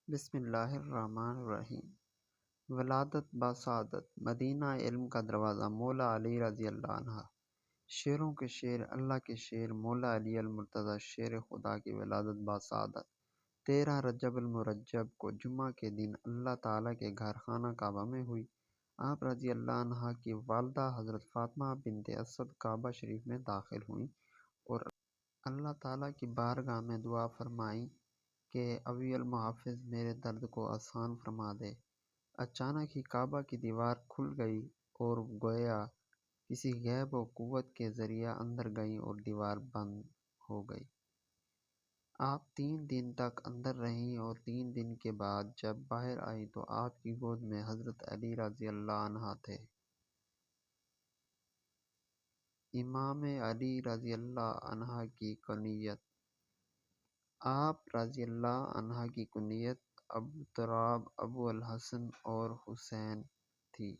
بسم اللہ الرحمن الرحیم۔ ولادت بسعادت، مدینہ علم کا دروازہ، مولا علی رضی اللہ عنہ۔ شیروں کے شیر، اللہ کے شیر، مولا علی المرتضیٰ شیر خدا کی ولادت بسعادت 13 رجب المرجب کو جمعہ کے دن اللہ تعالیٰ کے گھر خانہ کعبہ میں ہوئی۔ آپ رضی اللہ عنہ کی والدہ حضرت فاطمہ بنت اسد کعبہ شریف میں داخل ہوئیں اور اللہ تعالیٰ کی بارگاہ میں دعا فرمائیں کہ ابی المحافظ میرے درد کو آسان فرما دے۔ اچانک ہی کعبہ کی دیوار کھل گئی اور گویا کسی غیب و قوت کے ذریعہ اندر گئیں اور دیوار بند ہو گئی۔ آپ 3 دن تک اندر رہیں اور 3 دن کے بعد جب باہر آئیں تو آپ کی گود میں حضرت علی رضی اللہ عنہ تھے۔ امام علی رضی اللہ عنہ کی کنیت۔ آپ رضی اللہ عنہ کی کنیت ابو تراب، ابو الحسن اور حسین تھی۔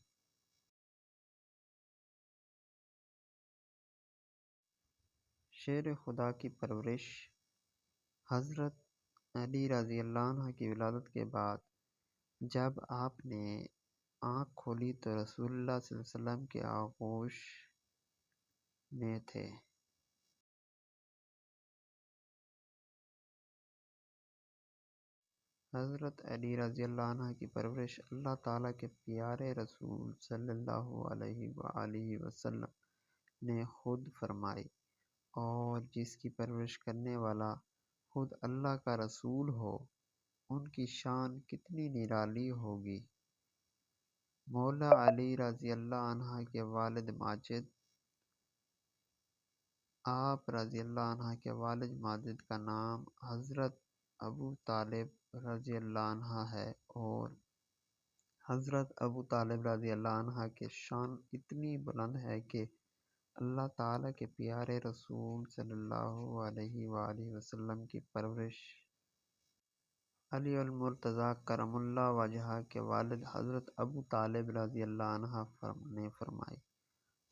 شیر خدا کی پرورش۔ حضرت علی رضی اللہ عنہ کی ولادت کے بعد جب آپ نے آنکھ کھولی تو رسول اللہ صلی اللہ علیہ وسلم کے آغوش میں تھے۔ حضرت علی رضی اللہ عنہ کی پرورش اللہ تعالیٰ کے پیارے رسول صلی اللہ علیہ وآلہ وسلم نے خود فرمائی، اور جس کی پرورش کرنے والا خود اللہ کا رسول ہو ان کی شان کتنی نرالی ہوگی۔ مولا علی رضی اللہ عنہ کے والد ماجد۔ آپ رضی اللہ عنہ کے والد ماجد کا نام حضرت ابو طالب رضی اللہ عنہ ہے، اور حضرت ابو طالب رضی اللہ عنہ کی شان اتنی بلند ہے کہ اللہ تعالیٰ کے پیارے رسول صلی اللہ علیہ وآلہ وسلم کی پرورش علی المرتضیٰ کرم اللہ وجہہ کے والد حضرت ابو طالب رضی اللہ عنہ نے فرمائی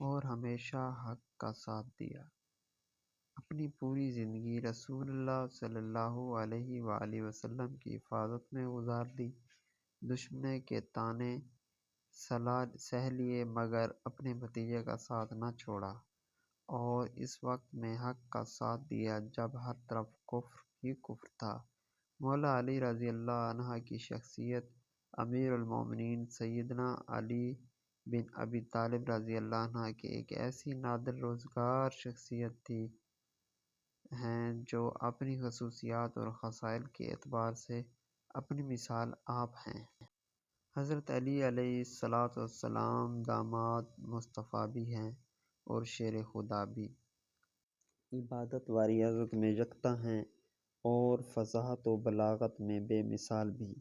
اور ہمیشہ حق کا ساتھ دیا۔ اپنی پوری زندگی رسول اللہ صلی اللہ علیہ وآلہ وسلم کی حفاظت میں گزار دی۔ دشمن کے طعنے سہ لیے مگر اپنے بھتیجے کا ساتھ نہ چھوڑا، اور اس وقت میں حق کا ساتھ دیا جب ہر طرف کفر ہی کفر تھا۔ مولا علی رضی اللہ عنہ کی شخصیت۔ امیر المومنین سیدنا علی بن ابی طالب رضی اللہ عنہ کی ایک ایسی نادر روزگار شخصیت ہیں جو اپنی خصوصیات اور خصائل کے اعتبار سے اپنی مثال آپ ہیں۔ حضرت علی علیہ الصلوۃ والسلام داماد مصطفیٰ بھی ہیں اور شیر خدا بھی۔ عبادت و ریاضت میں یکتا ہیں اور فصاحت و بلاغت میں بے مثال بھی۔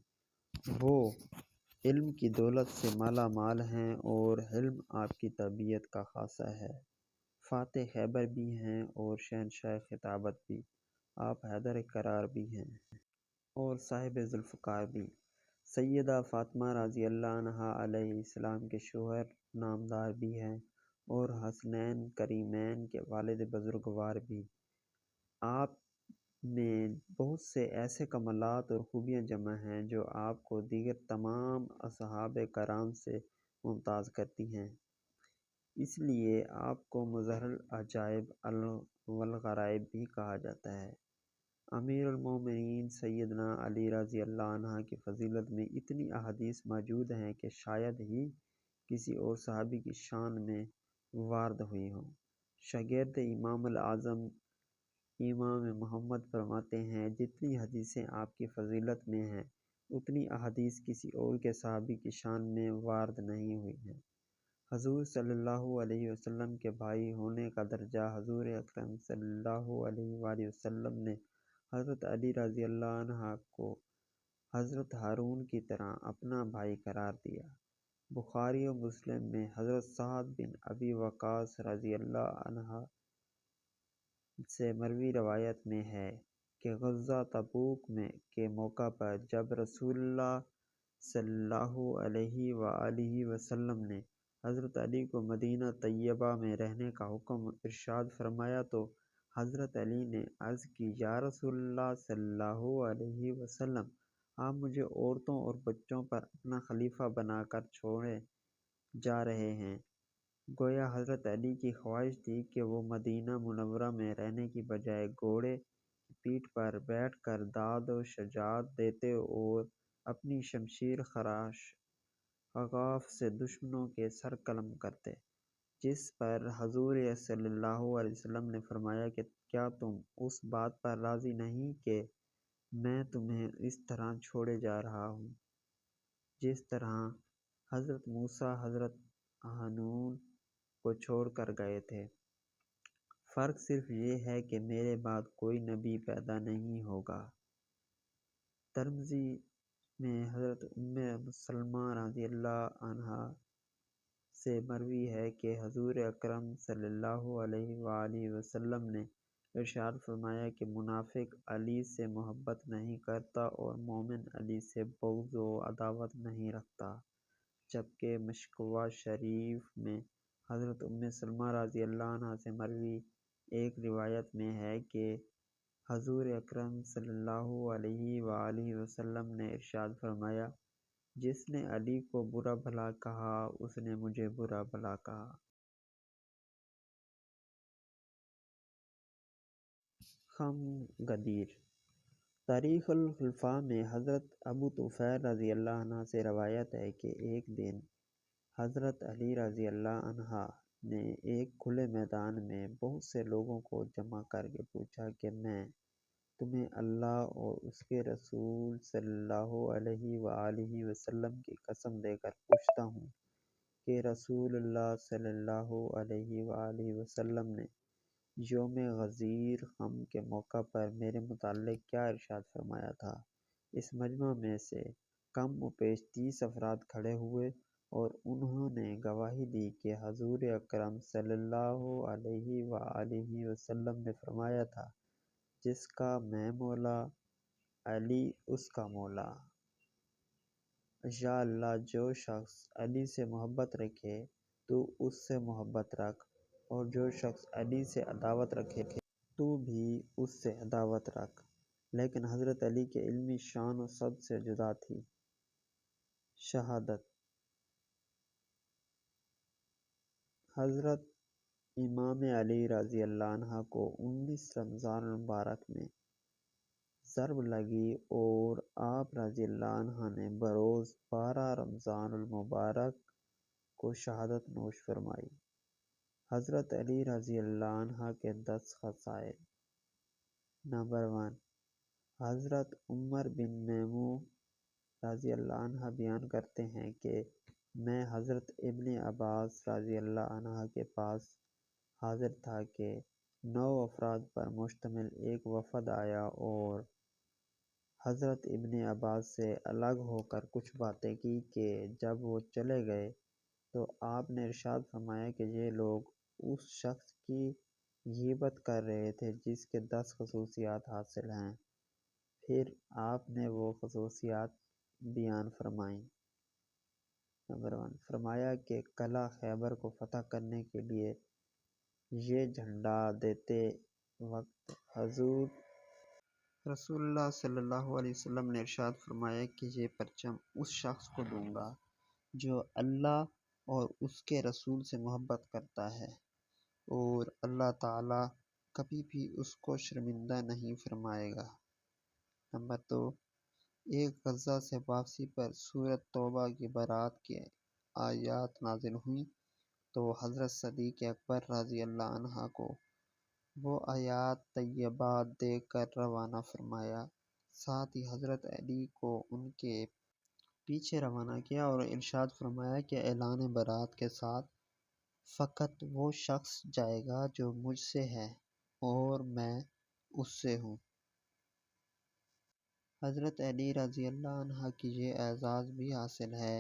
وہ علم کی دولت سے مالا مال ہیں اور حلم آپ کی طبیعت کا خاصہ ہے۔ فاتح خیبر بھی ہیں اور شہنشاہ خطابت بھی۔ آپ حیدر کرار بھی ہیں اور صاحب ذوالفقار بھی۔ سیدہ فاطمہ رضی اللہ عنہا علیہ السلام کے شوہر نامدار بھی ہیں اور حسنین کریمین کے والد بزرگوار بھی۔ آپ میں بہت سے ایسے کمالات اور خوبیاں جمع ہیں جو آپ کو دیگر تمام اصحاب کرام سے ممتاز کرتی ہیں، اس لیے آپ کو مظہر العجائب والغرائب بھی کہا جاتا ہے۔ امیر المومنین سیدنا علی رضی اللہ عنہ کی فضیلت میں اتنی احادیث موجود ہیں کہ شاید ہی کسی اور صحابی کی شان میں وارد ہوئی ہوں۔ شاگرد امام الاعظم امام محمد فرماتے ہیں، جتنی حدیثیں آپ کی فضیلت میں ہیں اتنی احادیث کسی اور کے صحابی کی شان میں وارد نہیں ہوئی ہیں۔ حضور صلی اللہ علیہ وسلم کے بھائی ہونے کا درجہ حضور اکرم صلی اللہ علیہ وآلہ وسلم نے حضرت علی رضی اللہ عنہ کو حضرت ہارون کی طرح اپنا بھائی قرار دیا۔ بخاری و مسلم میں حضرت سعد بن ابی وقاص رضی اللہ عنہ سے مروی روایت میں ہے کہ غزوہ تبوک کے موقع پر جب رسول اللہ صلی اللہ علیہ وآلہ وسلم نے حضرت علی کو مدینہ طیبہ میں رہنے کا حکم ارشاد فرمایا تو حضرت علی نے عرض کی، یا رسول اللہ صلی اللہ علیہ وسلم، آپ مجھے عورتوں اور بچوں پر اپنا خلیفہ بنا کر چھوڑے جا رہے ہیں۔ گویا حضرت علی کی خواہش تھی کہ وہ مدینہ منورہ میں رہنے کی بجائے گھوڑے کی پیٹھ پر بیٹھ کر داد و شجاعت دیتے اور اپنی شمشیر خراش غاف سے دشمنوں کے سر قلم کرتے، جس پر حضور صلی اللہ علیہ وسلم نے فرمایا کہ کیا تم اس بات پر راضی نہیں کہ میں تمہیں اس طرح چھوڑے جا رہا ہوں جس طرح حضرت موسیٰ حضرت ہارون کو چھوڑ کر گئے تھے۔ فرق صرف یہ ہے کہ میرے بعد کوئی نبی پیدا نہیں ہوگا۔ ترمذی میں حضرت سلمہ رضی اللہ عنہا سے مروی ہے کہ حضور اکرم صلی اللہ علیہ وآلہ وسلم نے ارشاد فرمایا کہ منافق علی سے محبت نہیں کرتا اور مومن علی سے بغض و عداوت نہیں رکھتا، جبکہ مشکوہ شریف میں حضرت سلمہ رضی اللہ عنہا سے مروی ایک روایت میں ہے کہ حضور اکرم صلی اللہ علیہ وآلہ وسلم نے ارشاد فرمایا، جس نے علی کو برا بھلا کہا اس نے مجھے برا بھلا کہا۔ خم غدیر۔ تاریخ الخلفاء میں حضرت ابو طفیل رضی اللہ عنہ سے روایت ہے کہ ایک دن حضرت علی رضی اللہ عنہ نے ایک کھلے میدان میں بہت سے لوگوں کو جمع کر کے پوچھا کہ میں تمہیں اللہ اور اس کے رسول صلی اللہ علیہ وآلہ وسلم کی قسم دے کر پوچھتا ہوں کہ رسول اللہ صلی اللہ علیہ وآلہ وسلم نے یوم غدیر خم کے موقع پر میرے متعلق کیا ارشاد فرمایا تھا؟ اس مجمع میں سے کم و بیش 30 افراد کھڑے ہوئے اور انہوں نے گواہی دی کہ حضور اکرم صلی اللہ علیہ وآلہ وسلم نے فرمایا تھا، جس کا میں مولا، علی اس کا مولا۔ یا اللہ، جو شخص علی سے محبت رکھے تو اس سے محبت رکھ، اور جو شخص علی سے عداوت رکھے تو بھی اس سے عداوت رکھ۔ لیکن حضرت علی کی علمی شان و سب سے جدا تھی۔ شہادت۔ حضرت امام علی رضی اللہ عنہ کو 19 رمضان المبارک میں ضرب لگی اور آپ رضی اللہ عنہ نے بروز 12 رمضان المبارک کو شہادت نوش فرمائی۔ حضرت علی رضی اللہ عنہ کے 10 خصائل۔ نمبر 1، حضرت عمر بن میمون رضی اللہ عنہ بیان کرتے ہیں کہ میں حضرت ابن عباس رضی اللہ عنہ کے پاس حاضر تھا کہ 9 افراد پر مشتمل ایک وفد آیا اور حضرت ابن عباس سے الگ ہو کر کچھ باتیں کی کہ جب وہ چلے گئے تو آپ نے ارشاد فرمایا کہ یہ لوگ اس شخص کی غیبت کر رہے تھے جس کے 10 خصوصیات حاصل ہیں۔ پھر آپ نے وہ خصوصیات بیان فرمائیں۔ نمبر 1، فرمایا کہ قلعہ خیبر کو فتح کرنے کے لیے یہ جھنڈا دیتے وقت حضور رسول اللہ صلی اللہ علیہ وسلم نے ارشاد فرمایا کہ یہ پرچم اس شخص کو دوں گا جو اللہ اور اس کے رسول سے محبت کرتا ہے، اور اللہ تعالیٰ کبھی بھی اس کو شرمندہ نہیں فرمائے گا۔ نمبر 2، ایک غزہ سے واپسی پر سورۃ توبہ کی برات کی آیات نازل ہوئیں تو حضرت صدیق اکبر رضی اللہ عنہ کو وہ آیات طیبات دے کر روانہ فرمایا، ساتھ ہی حضرت علی کو ان کے پیچھے روانہ کیا اور ارشاد فرمایا کہ اعلان برات کے ساتھ فقط وہ شخص جائے گا جو مجھ سے ہے اور میں اس سے ہوں۔ حضرت علی رضی اللہ عنہ کی یہ اعزاز بھی حاصل ہے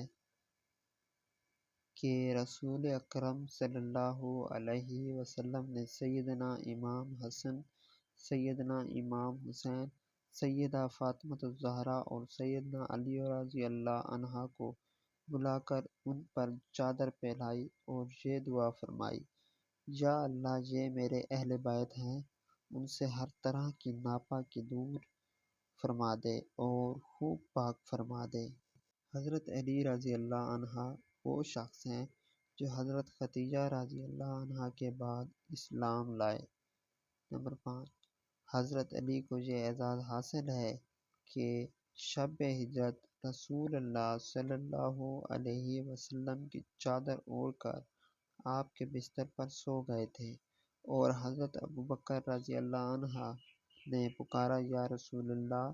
کہ رسول اکرم صلی اللہ علیہ وسلم نے سیدنا امام حسن، سیدنا امام حسین، سیدہ فاطمۃ الزہرا اور سیدنا علی رضی اللہ عنہ کو بلا کر ان پر چادر پھیلائی اور یہ دعا فرمائی، یا اللہ، یہ میرے اہل بیت ہیں، ان سے ہر طرح کی ناپاکی دور فرما دے اور خوب پاک فرما دے۔ حضرت علی رضی اللہ عنہ وہ شخص ہیں جو حضرت خدیجہ رضی اللہ عنہ کے بعد اسلام لائے۔ نمبر 5، حضرت علی کو یہ اعزاز حاصل ہے کہ شب ہجرت رسول اللہ صلی اللہ علیہ وسلم کی چادر اوڑھ کر آپ کے بستر پر سو گئے تھے، اور حضرت ابوبکر رضی اللہ عنہ نے پکارا یا رسول اللہ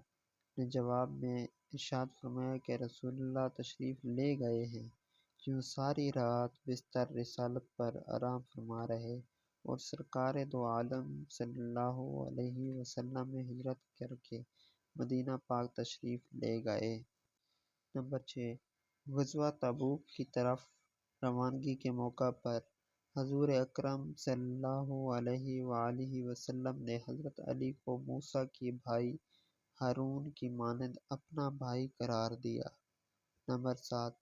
نے جواب میں ارشاد فرمایا کہ رسول اللہ تشریف لے گئے ہیں۔ یوں ساری رات بستر رسالت پر آرام فرما رہے اور سرکار دو عالم صلی اللہ علیہ وسلم میں ہجرت کر کے مدینہ پاک تشریف لے گئے۔ نمبر 6، غزوہ تبوک کی طرف روانگی کے موقع پر حضور اکرم صلی اللہ علیہ وآلہ وسلم نے حضرت علی کو موسیٰ کے بھائی ہارون کی مانند اپنا بھائی قرار دیا۔ نمبر 7،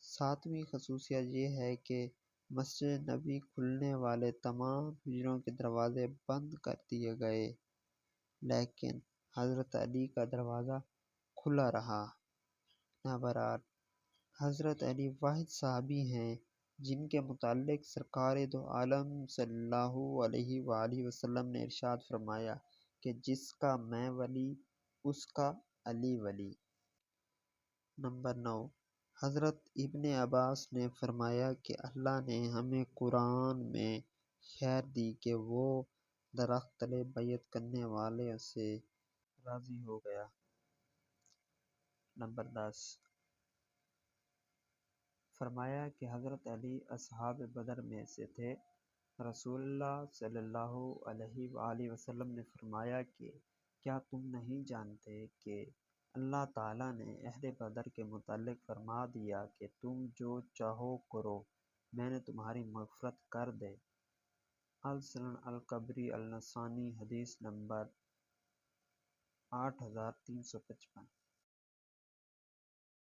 ساتویں خصوصیت یہ ہے کہ مسجد نبی کھلنے والے تمام ہجروں کے دروازے بند کر دیے گئے، لیکن حضرت علی کا دروازہ کھلا رہا۔ نمبر 8، حضرت علی واحد صحابی ہیں جن کے متعلق سرکار دو عالم صلی اللہ علیہ وآلہ وسلم نے ارشاد فرمایا کہ جس کا میں ولی اس کا علی ولی۔ نمبر 9، حضرت ابن عباس نے فرمایا کہ اللہ نے ہمیں قرآن میں خیر دی کہ وہ درخت تلے بیعت کرنے والوں سے راضی ہو گیا۔ نمبر 10، فرمایا کہ حضرت علی اصحاب بدر میں سے تھے۔ رسول اللہ صلی اللہ علیہ وآلہ وسلم نے فرمایا کہ کیا تم نہیں جانتے کہ اللہ تعالیٰ نے اہل بدر کے متعلق فرما دیا کہ تم جو چاہو کرو، میں نے تمہاری مغفرت کر دی۔ السنن الکبری النسائی حدیث نمبر 8355۔